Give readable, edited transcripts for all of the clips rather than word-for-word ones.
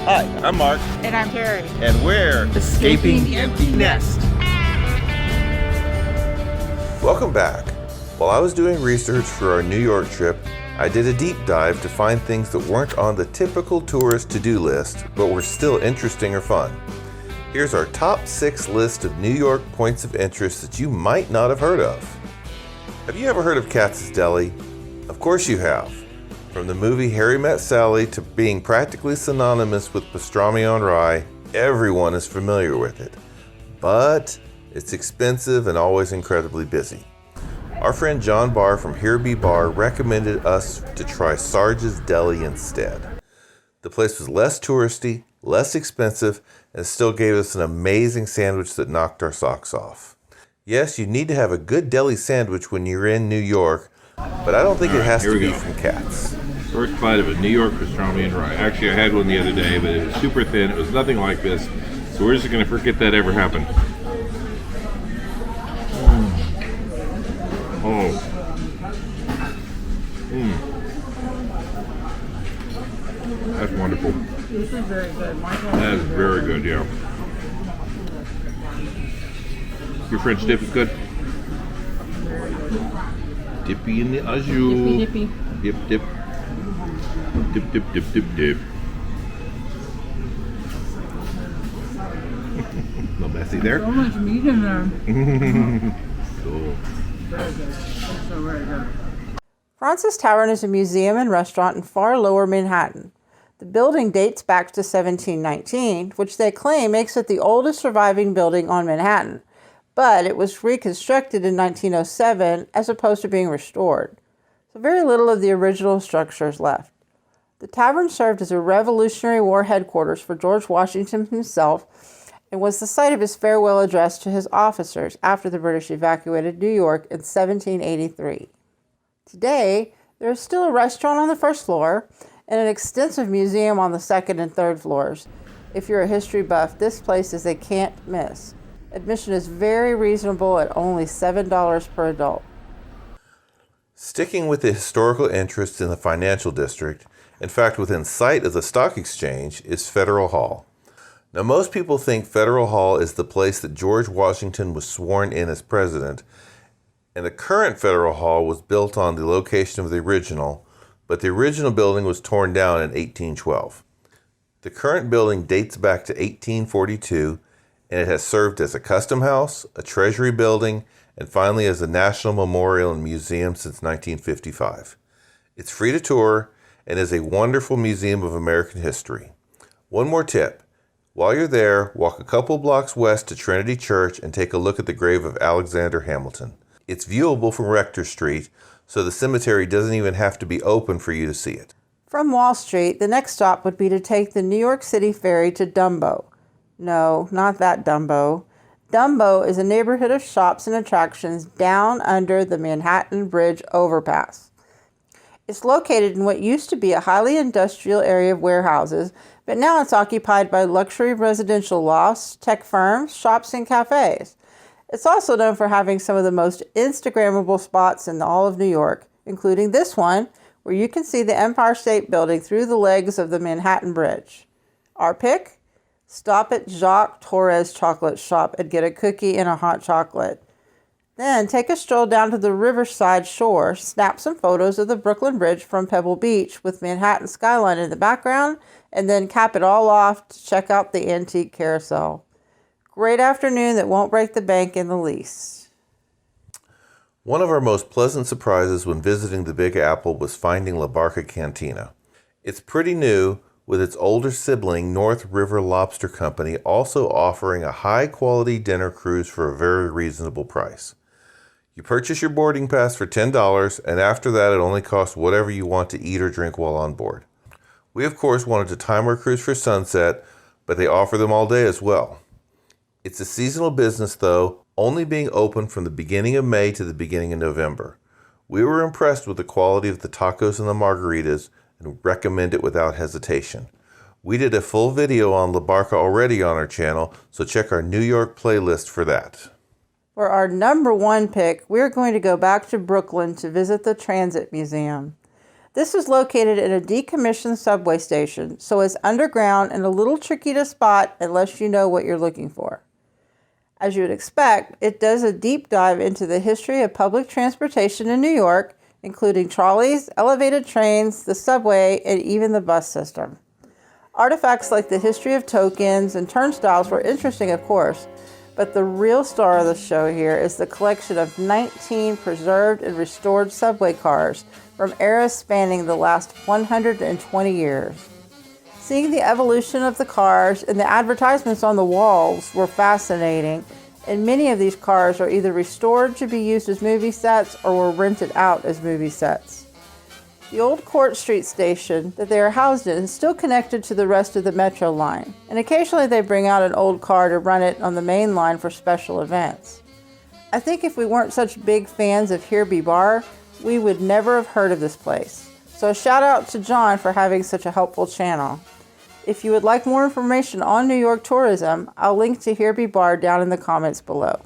Hi, I'm Mark. And I'm Carrie. And we're Escaping the Empty Nest. Welcome back. While I was doing research for our New York trip, I did a deep dive to find things that weren't on the typical tourist to-do list, but were still interesting or fun. Here's our top 6 list of New York points of interest that you might not have heard of. Have you ever heard of Sarges Deli? Of course you have. From the movie Harry Met Sally to being practically synonymous with pastrami on rye, everyone is familiar with it. But it's expensive and always incredibly busy. Our friend Jon Barr from Here Be Bar recommended us to try Sarges Deli instead. The place was less touristy, less expensive, and still gave us an amazing sandwich that knocked our socks off. Yes, you need to have a good deli sandwich when you're in New York, but I don't think it has to be from Katz. First bite of a New York pastrami and rye. Actually, I had one the other day, but it was super thin. It was nothing like this. So we're just going to forget that ever happened. That's wonderful. This is very good. That is very good, yeah. Your French dip is good? Dippy in the au jus. Dippy. Dip, dip. Dip, dip, dip, dip, dip. A little messy there. So much meat in there. Cool. Very good. That's so very good. Fraunces Tavern is a museum and restaurant in far lower Manhattan. The building dates back to 1719, which they claim makes it the oldest surviving building on Manhattan, but it was reconstructed in 1907 as opposed to being restored. So very little of the original structure is left. The tavern served as a Revolutionary War headquarters for George Washington himself and was the site of his farewell address to his officers after the British evacuated New York in 1783. Today, there is still a restaurant on the first floor and an extensive museum on the second and third floors. If you're a history buff, this place is a can't miss. Admission is very reasonable at only $7 per adult. Sticking with the historical interest in the financial district, in fact within sight of the stock exchange, is Federal Hall. Now most people think Federal Hall is the place that George Washington was sworn in as president, and the current Federal Hall was built on the location of the original, but the original building was torn down in 1812. The current building dates back to 1842, and it has served as a custom house, a treasury building, and finally as a national memorial and museum since 1955. It's free to tour and is a wonderful museum of American history. One more tip. While you're there, walk a couple blocks west to Trinity Church and take a look at the grave of Alexander Hamilton. It's viewable from Rector Street, so the cemetery doesn't even have to be open for you to see it. From Wall Street, the next stop would be to take the New York City ferry to Dumbo. No, not that Dumbo. Dumbo is a neighborhood of shops and attractions down under the Manhattan Bridge overpass. It's located in what used to be a highly industrial area of warehouses, but now it's occupied by luxury residential lofts, tech firms, shops, and cafes. It's also known for having some of the most Instagrammable spots in all of New York, including this one, where you can see the Empire State Building through the legs of the Manhattan Bridge. Our pick? Stop at Jacques Torres Chocolate Shop and get a cookie and a hot chocolate. Then take a stroll down to the Riverside shore, snap some photos of the Brooklyn Bridge from Pebble Beach with Manhattan skyline in the background, and then cap it all off to check out the antique carousel. Great afternoon that won't break the bank in the least. One of our most pleasant surprises when visiting the Big Apple was finding La Barca Cantina. It's pretty new, with its older sibling, North River Lobster Company, also offering a high-quality dinner cruise for a very reasonable price. You purchase your boarding pass for $10, and after that it only costs whatever you want to eat or drink while on board. We, of course, wanted to time our cruise for sunset, but they offer them all day as well. It's a seasonal business, though, only being open from the beginning of May to the beginning of November. We were impressed with the quality of the tacos and the margaritas and recommend it without hesitation. We did a full video on La Barca already on our channel, so check our New York playlist for that. For our number one pick, we're going to go back to Brooklyn to visit the Transit Museum. This is located in a decommissioned subway station, so it's underground and a little tricky to spot unless you know what you're looking for. As you would expect, it does a deep dive into the history of public transportation in New York, including trolleys, elevated trains, the subway, and even the bus system. Artifacts like the history of tokens and turnstiles were interesting, of course, but the real star of the show here is the collection of 19 preserved and restored subway cars from eras spanning the last 120 years. Seeing the evolution of the cars and the advertisements on the walls were fascinating, and many of these cars are either restored to be used as movie sets or were rented out as movie sets. The old Court Street station that they are housed in is still connected to the rest of the Metro line, and occasionally they bring out an old car to run it on the main line for special events. I think if we weren't such big fans of Here Be Bar, we would never have heard of this place. So a shout out to Jon for having such a helpful channel. If you would like more information on New York tourism, I'll link to Here Be Bar down in the comments below.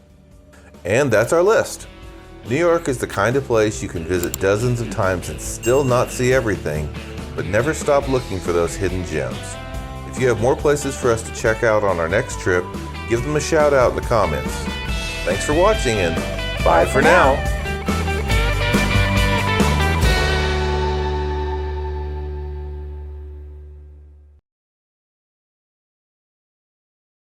And that's our list. New York is the kind of place you can visit dozens of times and still not see everything, but never stop looking for those hidden gems. If you have more places for us to check out on our next trip, give them a shout out in the comments. Thanks for watching and bye for now.